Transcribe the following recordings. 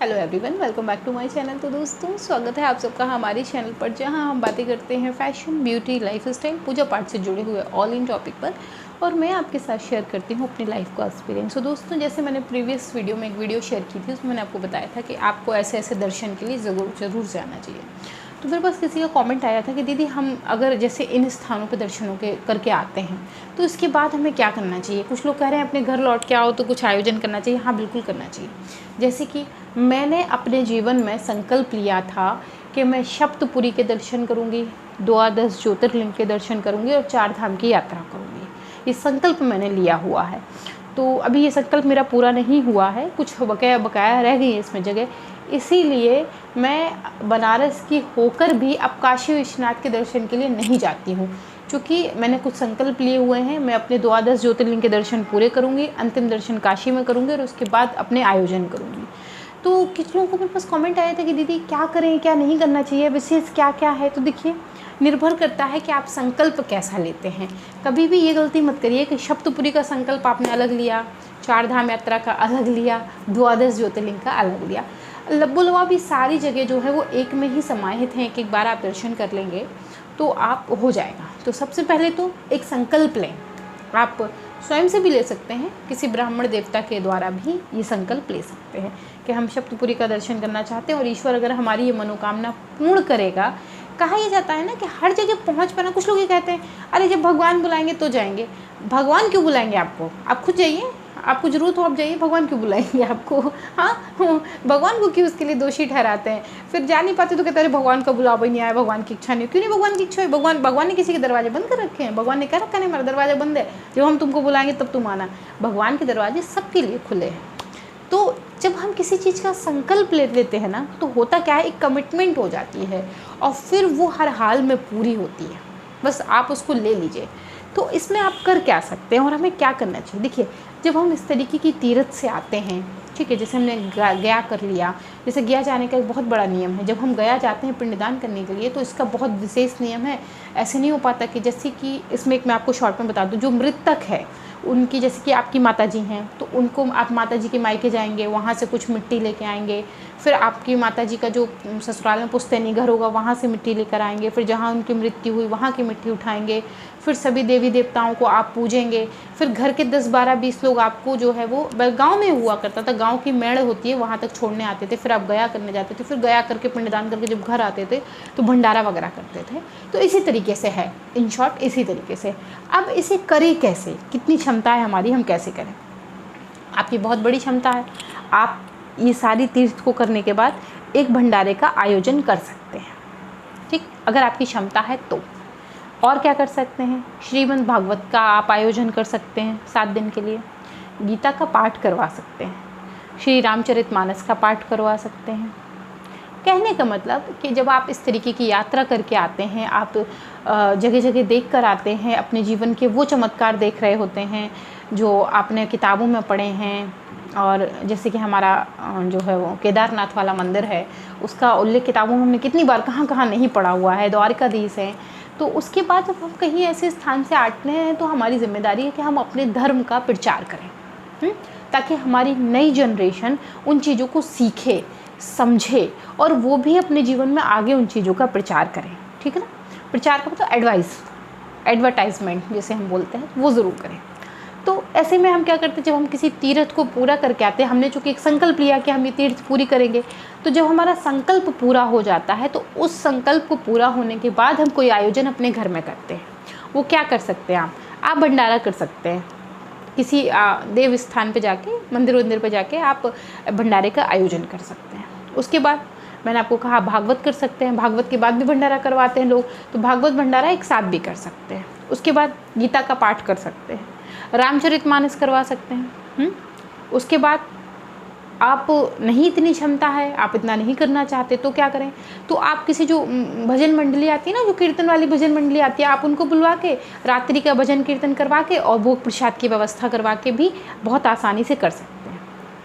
Hello everyone, welcome back to my channel. तो दोस्तों, स्वागत है आप सबका हमारे चैनल पर, जहां हम बातें करते हैं फैशन, ब्यूटी, लाइफस्टाइल, पूजा पाठ से जुड़े हुए ऑल इन टॉपिक पर। और मैं आपके साथ शेयर करती हूं अपनी लाइफ का एक्सपीरियंस। तो दोस्तों, जैसे मैंने प्रीवियस वीडियो में एक वीडियो शेयर की थी, उसमें मैंने आपको बताया था कि आपको ऐसे ऐसे दर्शन के लिए ज़रूर जाना चाहिए। तो मेरे पास किसी का कमेंट आया था कि दीदी, हम अगर जैसे इन स्थानों पे दर्शनों के करके आते हैं तो इसके बाद हमें क्या करना चाहिए। कुछ लोग कह रहे हैं अपने घर लौट के आओ तो कुछ आयोजन करना चाहिए। हाँ, बिल्कुल करना चाहिए। जैसे कि मैंने अपने जीवन में संकल्प लिया था कि मैं सप्तपुरी के दर्शन करूँगी, द्वादश ज्योतिर्लिंग के दर्शन करूँगी और 4 धाम की यात्रा करूँगी। ये संकल्प मैंने लिया हुआ है। तो अभी ये संकल्प मेरा पूरा नहीं हुआ है, कुछ बकाया रह गई है इसमें जगह। इसीलिए मैं बनारस की होकर भी अब काशी विश्वनाथ के दर्शन के लिए नहीं जाती हूँ, क्योंकि मैंने कुछ संकल्प लिए हुए हैं। मैं अपने द्वादश ज्योतिर्लिंग के दर्शन पूरे करूँगी, अंतिम दर्शन काशी में करूँगी और उसके बाद अपने आयोजन करूँगी। तो कुछ लोगों को मेरे पास कमेंट आया था कि दीदी क्या करें, क्या नहीं करना चाहिए, विशेष क्या क्या है। तो देखिए, निर्भर करता है कि आप संकल्प कैसा लेते हैं। कभी भी ये गलती मत करिए कि सप्तपुरी का संकल्प आपने अलग लिया, 4 धाम यात्रा का अलग लिया, द्वादश ज्योतिर्लिंग का अलग लिया। लब्बुलवा भी सारी जगह जो है वो एक में ही समाहित हैं। एक बार आप दर्शन कर लेंगे तो आप हो जाएगा। तो सबसे पहले तो एक संकल्प लें। आप स्वयं से भी ले सकते हैं, किसी ब्राह्मण देवता के द्वारा भी ये संकल्प ले सकते हैं कि हम सप्तपुरी का दर्शन करना चाहते हैं और ईश्वर अगर हमारी ये मनोकामना पूर्ण करेगा। कहा यह जाता है ना कि हर जगह पहुंच पाना। कुछ लोग ये कहते हैं, अरे जब भगवान बुलाएंगे तो जाएंगे। भगवान क्यों बुलाएंगे आपको? आप खुद जाइए, आपको ज़रूरत हो आप जाइए। भगवान क्यों बुलाएंगे आपको? हाँ, भगवान को क्यों उसके लिए दोषी ठहराते हैं? फिर जा नहीं पाते तो कहते हैं भगवान का बुलावा ही नहीं आया, भगवान की इच्छा नहीं। क्यों नहीं भगवान की इच्छा है? भगवान ने किसी के दरवाजे बंद कर रखे हैं? भगवान ने कह रखा नहीं हमारा दरवाजा बंद है, जब हम तुमको बुलाएंगे तब तुम आना। भगवान के दरवाजे सबके लिए खुले हैं। तो जब हम किसी चीज़ का संकल्प ले लेते हैं ना, तो होता क्या है, एक कमिटमेंट हो जाती है और फिर वो हर हाल में पूरी होती है। बस आप उसको ले लीजिए। तो इसमें आप कर क्या सकते हैं और हमें क्या करना चाहिए? देखिए, जब हम इस तरीके की तीर्थ से आते हैं, ठीक है, जैसे हमने गया कर लिया। जैसे गया जाने का एक बहुत बड़ा नियम है। जब हम गया जाते हैं पिंडदान करने के लिए तो इसका बहुत विशेष नियम है। ऐसे नहीं हो पाता कि जैसे कि इसमें एक मैं आपको शॉर्ट में बता दूं, जो मृतक है उनकी, जैसे कि आपकी माताजी हैं तो उनको आप माताजी के मायके जाएंगे, वहाँ से कुछ मिट्टी लेके आएंगे। फिर आपकी माताजी का जो ससुराल में पुश्तैनी घर होगा वहाँ से मिट्टी लेकर आएंगे। फिर जहाँ उनकी मृत्यु हुई वहाँ की मिट्टी उठाएंगे। फिर सभी देवी देवताओं को आप पूजेंगे। फिर घर के 10, 12, 20 लोग आपको जो है वो गाँव में हुआ करता था, गाँव की मेड़ होती है वहाँ तक छोड़ने आते थे। फिर आप गया करने जाते थे। फिर गया करके पिंडदान करके जब घर आते थे तो भंडारा वगैरह करते थे। तो इसी तरीके से है, इन शॉर्ट इसी तरीके से। अब इसे करें कैसे, कितनी क्षमता है हमारी, हम कैसे करें? आपकी बहुत बड़ी क्षमता है। आप ये सारी तीर्थ को करने के बाद एक भंडारे का आयोजन कर सकते हैं, ठीक, अगर आपकी क्षमता है तो। और क्या कर सकते हैं? श्रीमद् भागवत का आप आयोजन कर सकते हैं 7 दिन के लिए। गीता का पाठ करवा सकते हैं। श्री रामचरितमानस का पाठ करवा सकते हैं। कहने का मतलब कि जब आप इस तरीके की यात्रा करके आते हैं, आप जगह जगह देख कर आते हैं, अपने जीवन के वो चमत्कार देख रहे होते हैं जो आपने किताबों में पढ़े हैं। और जैसे कि हमारा जो है वो केदारनाथ वाला मंदिर है, उसका उल्लेख किताबों में हमने कितनी बार कहाँ कहाँ नहीं पढ़ा हुआ है। द्वारकाधीश है। तो उसके बाद जब हम कहीं ऐसे स्थान से आते हैं तो हमारी जिम्मेदारी है कि हम अपने धर्म का प्रचार करें, ताकि हमारी नई जनरेशन उन चीज़ों को सीखे, समझे और वो भी अपने जीवन में आगे उन चीज़ों का प्रचार करें। ठीक है ना? प्रचार का मतलब एडवर्टाइजमेंट जैसे हम बोलते हैं, वो ज़रूर करें। तो ऐसे में हम क्या करते हैं, जब हम किसी तीर्थ को पूरा करके आते हैं, हमने चूँकि एक संकल्प लिया कि हम ये तीर्थ पूरी करेंगे, तो जब हमारा संकल्प पूरा हो जाता है तो उस संकल्प को पूरा होने के बाद हम कोई आयोजन अपने घर में करते हैं। वो क्या कर सकते हैं? आप भंडारा कर सकते हैं। किसी देव स्थान पे जाके, मंदिर पे जाके आप भंडारे का आयोजन कर सकते हैं। उसके बाद मैंने आपको कहा भागवत कर सकते हैं। भागवत के बाद भी भंडारा करवाते हैं लोग, तो भागवत भंडारा एक साथ भी कर सकते हैं। उसके बाद गीता का पाठ कर सकते हैं, रामचरितमानस करवा सकते हैं। उसके बाद आप नहीं इतनी क्षमता है, आप इतना नहीं करना चाहते, तो क्या करें? तो आप किसी जो भजन मंडली आती है ना, जो कीर्तन वाली भजन मंडली आती है, आप उनको बुलवा के रात्रि का भजन कीर्तन करवा के और भोग प्रसाद की व्यवस्था करवा के भी बहुत आसानी से कर सकते हैं।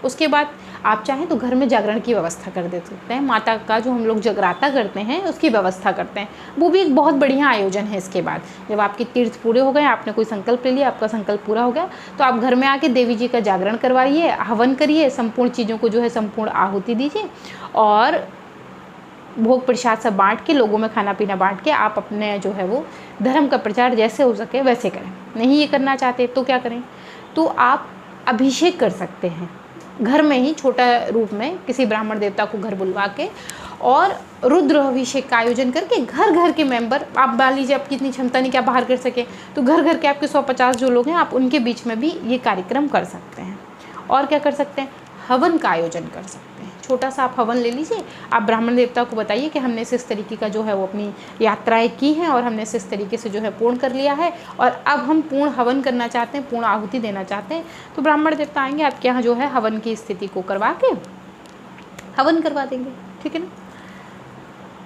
उसके बाद आप चाहें तो घर में जागरण की व्यवस्था कर दे सकते हैं। माता का जो हम लोग जगराता करते हैं उसकी व्यवस्था करते हैं, वो भी एक बहुत बढ़िया आयोजन है। इसके बाद जब आपके तीर्थ पूरे हो गए, आपने कोई संकल्प ले लिया, आपका संकल्प पूरा हो गया, तो आप घर में आके देवी जी का जागरण करवाइए, हवन करिए, संपूर्ण चीज़ों को जो है संपूर्ण आहुति दीजिए और भोग प्रसाद सब बांट के, लोगों में खाना पीना बांट के आप अपने जो है वो धर्म का प्रचार जैसे हो सके वैसे करें। नहीं ये करना चाहते तो क्या करें, तो आप अभिषेक कर सकते हैं घर में ही, छोटा रूप में किसी ब्राह्मण देवता को घर बुलवा के और रुद्र अभिषेक का आयोजन करके घर घर के मेंबर, आप मान लीजिए आपकी इतनी क्षमता नहीं कि आप बाहर कर सके, तो घर घर के आपके 150 जो लोग हैं आप उनके बीच में भी ये कार्यक्रम कर सकते हैं। और क्या कर सकते हैं, हवन का आयोजन कर सकते हैं। छोटा सा आप हवन ले लीजिए, आप ब्राह्मण देवता को बताइए कि हमने इस तरीके का जो है वो अपनी यात्राएं की हैं और हमने इस तरीके से जो है पूर्ण कर लिया है और अब हम पूर्ण हवन करना चाहते हैं, पूर्ण आहुति देना चाहते हैं। तो ब्राह्मण देवता आएंगे आपके यहाँ जो है हवन की स्थिति को करवा के हवन करवा देंगे, ठीक है ना।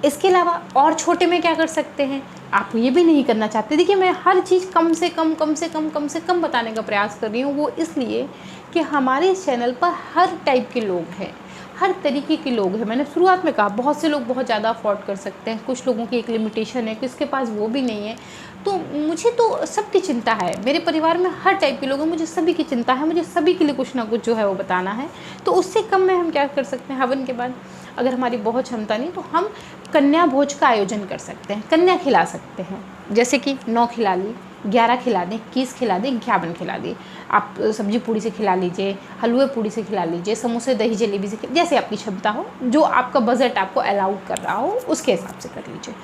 इसके अलावा और छोटे में क्या कर सकते हैं, आप ये भी नहीं करना चाहते, देखिए मैं हर चीज़ कम से कम बताने का प्रयास कर रही हूँ, वो इसलिए कि हमारे इस चैनल पर हर टाइप के लोग हैं, हर तरीके के लोग हैं। मैंने शुरुआत में कहा बहुत से लोग बहुत ज़्यादा अफोर्ड कर सकते हैं, कुछ लोगों की एक लिमिटेशन है, किसके पास वो भी नहीं है। तो मुझे तो सबकी चिंता है, मेरे परिवार में हर टाइप के लोग हैं, मुझे सभी की चिंता है, मुझे सभी के लिए कुछ ना कुछ जो है वो बताना है। तो उससे कम में हम क्या कर सकते हैं, हवन के बाद अगर हमारी बहुत क्षमता नहीं तो हम कन्या भोज का आयोजन कर सकते हैं, कन्या खिला सकते हैं। जैसे कि 9 खिला ली, 11 खिला दें, 21 खिला दें, 51 खिला दें। आप सब्जी पूड़ी से खिला लीजिए, हलवे पूड़ी से खिला लीजिए, समोसे दही जलेबी से, जैसे आपकी क्षमता हो, जो आपका बजट आपको अलाउड कर रहा हो उसके हिसाब से कर लीजिए।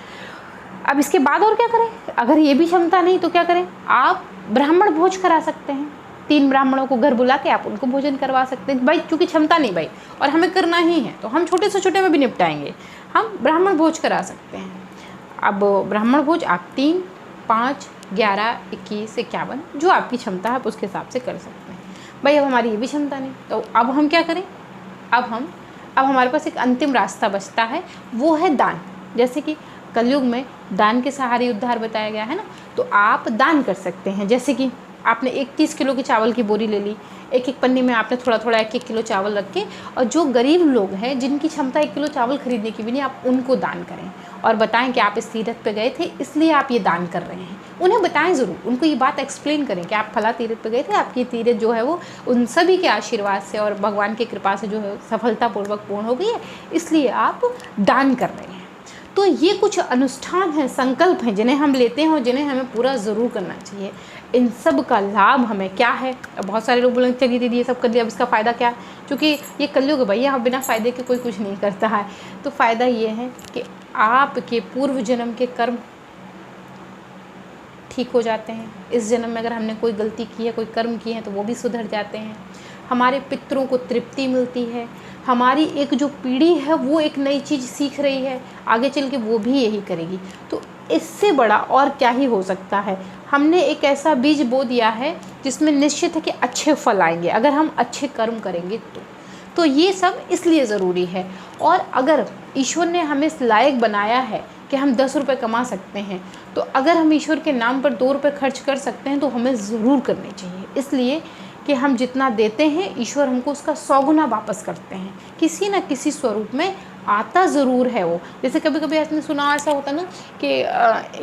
अब इसके बाद और क्या करें, अगर ये भी क्षमता नहीं तो क्या करें, आप ब्राह्मण भोज करा सकते हैं। 3 ब्राह्मणों को घर बुला के आप उनको भोजन करवा सकते हैं। भाई क्योंकि क्षमता नहीं भाई और हमें करना ही है तो हम छोटे से छोटे में भी निपटाएंगे, हम ब्राह्मण भोज करा सकते हैं। अब ब्राह्मण भोज आप 3, 5, 11, 21, 51 जो आपकी क्षमता है आप उसके हिसाब से कर सकते हैं। भाई अब हमारी ये भी क्षमता नहीं तो अब हम क्या करें, अब हमारे पास एक अंतिम रास्ता बचता है, वो है दान। जैसे कि कलयुग में दान के सहारे उद्धार बताया गया है ना, तो आप दान कर सकते हैं। जैसे कि आपने 31 किलो की चावल की बोरी ले ली, एक एक पन्नी में आपने थोड़ा थोड़ा 1-1 किलो चावल रख के, और जो गरीब लोग हैं जिनकी क्षमता 1 किलो चावल खरीदने की भी नहीं, आप उनको दान करें और बताएं कि आप इस तीर्थ पे गए थे इसलिए आप ये दान कर रहे हैं। उन्हें बताएं ज़रूर, उनको ये बात एक्सप्लेन करें कि आप फला तीर्थ पे गए थे, आपकी तीर्थ जो है वो उन सभी के आशीर्वाद से और भगवान की कृपा से जो है सफलतापूर्वक पूर्ण हो गई है, इसलिए आप दान कर रहे हैं। तो ये कुछ अनुष्ठान हैं, संकल्प हैं जिन्हें हम लेते हैं और जिन्हें हमें पूरा ज़रूर करना चाहिए। इन सब का लाभ हमें क्या है, बहुत सारे लोग बोलेंगे चलिए दीदी ये सब कर दिया, अब इसका फ़ायदा क्या है, क्योंकि ये कलयुग है भैया, बिना फ़ायदे के कोई कुछ नहीं करता है। तो फ़ायदा ये है कि आपके पूर्व जन्म के कर्म ठीक हो जाते हैं। इस जन्म में अगर हमने कोई गलती की है, कोई कर्म किए हैं तो वो भी सुधर जाते हैं। हमारे पितरों को तृप्ति मिलती है, हमारी एक जो पीढ़ी है वो एक नई चीज़ सीख रही है, आगे चल के वो भी यही करेगी। तो इससे बड़ा और क्या ही हो सकता है। हमने एक ऐसा बीज बो दिया है जिसमें निश्चित है कि अच्छे फल आएंगे अगर हम अच्छे कर्म करेंगे तो ये सब इसलिए ज़रूरी है। और अगर ईश्वर ने हमें इस लायक बनाया है कि हम 10 रुपये कमा सकते हैं, तो अगर हम ईश्वर के नाम पर 2 रुपये खर्च कर सकते हैं तो हमें ज़रूर करनी चाहिए। इसलिए कि हम जितना देते हैं ईश्वर हमको उसका 100 गुना वापस करते हैं, किसी न किसी स्वरूप में आता ज़रूर है वो। जैसे कभी कभी आपने सुना ऐसा होता ना कि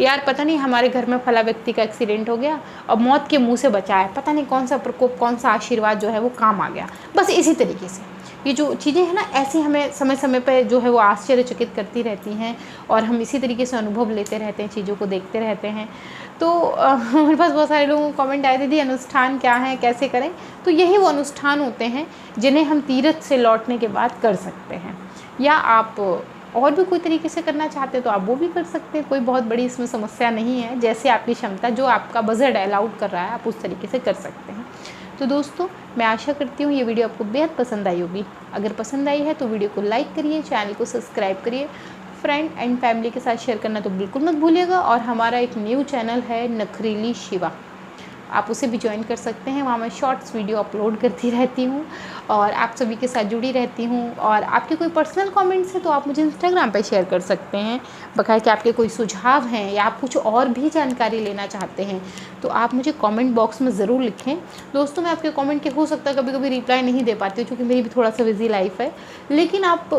यार पता नहीं हमारे घर में फला व्यक्ति का एक्सीडेंट हो गया और मौत के मुंह से बचा है, पता नहीं कौन सा प्रकोप, कौन सा आशीर्वाद जो है वो काम आ गया। बस इसी तरीके से ये जो चीज़ें हैं ना, ऐसी हमें समय समय पर जो है वो आश्चर्यचकित करती रहती हैं और हम इसी तरीके से अनुभव लेते रहते हैं, चीज़ों को देखते रहते हैं। तो हमारे पास बहुत सारे लोगों को कमेंट आए थे, दी अनुष्ठान क्या है, कैसे करें। तो यही वो अनुष्ठान होते हैं जिन्हें हम तीर्थ से लौटने के बाद कर सकते हैं, या आप और भी कोई तरीके से करना चाहते हैं तो आप वो भी कर सकते हैं। कोई बहुत बड़ी इसमें समस्या नहीं है, जैसे आपकी क्षमता, जो आपका बजट अलाउड कर रहा है आप उस तरीके से कर सकते हैं। तो दोस्तों मैं आशा करती हूँ ये वीडियो आपको बेहद पसंद आई होगी। अगर पसंद आई है तो वीडियो को लाइक करिए, चैनल को सब्सक्राइब करिए, फ्रेंड एंड फैमिली के साथ शेयर करना तो बिल्कुल मत भूलिएगा। और हमारा एक न्यू चैनल है नखरीली शिवा, आप उसे भी ज्वाइन कर सकते हैं। वहाँ मैं शॉर्ट्स वीडियो अपलोड करती रहती हूँ और आप सभी के साथ जुड़ी रहती हूँ। और आपके कोई पर्सनल कमेंट्स हैं तो आप मुझे इंस्टाग्राम पे शेयर कर सकते हैं। बकायदा आपके कोई सुझाव हैं या आप कुछ और भी जानकारी लेना चाहते हैं तो आप मुझे कमेंट बॉक्स में ज़रूर लिखें। दोस्तों, मैं आपके कमेंट के हो सकता है कभी कभी रिप्लाई नहीं दे पाती हूँ क्योंकि मेरी भी थोड़ा सा बिजी लाइफ है, लेकिन आप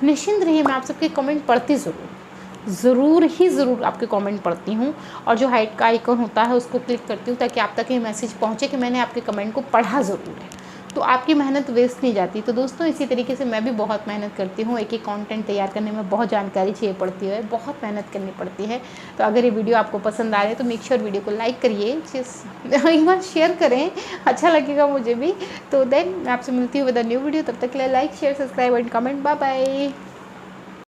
निश्चिंत रहिए, मैं आप सबके कमेंट पढ़ती ज़रूर आपके कमेंट पढ़ती हूँ। और जो हाइट का आइकन होता है उसको क्लिक करती हूँ ताकि आप तक ये मैसेज पहुँचे कि मैंने आपके कमेंट को पढ़ा ज़रूर है, तो आपकी मेहनत वेस्ट नहीं जाती। तो दोस्तों, इसी तरीके से मैं भी बहुत मेहनत करती हूँ। एक कंटेंट तैयार करने में बहुत जानकारी चाहिए पड़ती है, बहुत मेहनत करनी पड़ती है। तो अगर ये वीडियो आपको पसंद आ रहा है तो मेक श्योर वीडियो को लाइक करिए, एक बार शेयर करें, अच्छा लगेगा मुझे भी। तो देन मैं आपसे मिलती हूँ विद अ न्यू वीडियो। तब तक के लिए like share subscribe and comment. Bye bye.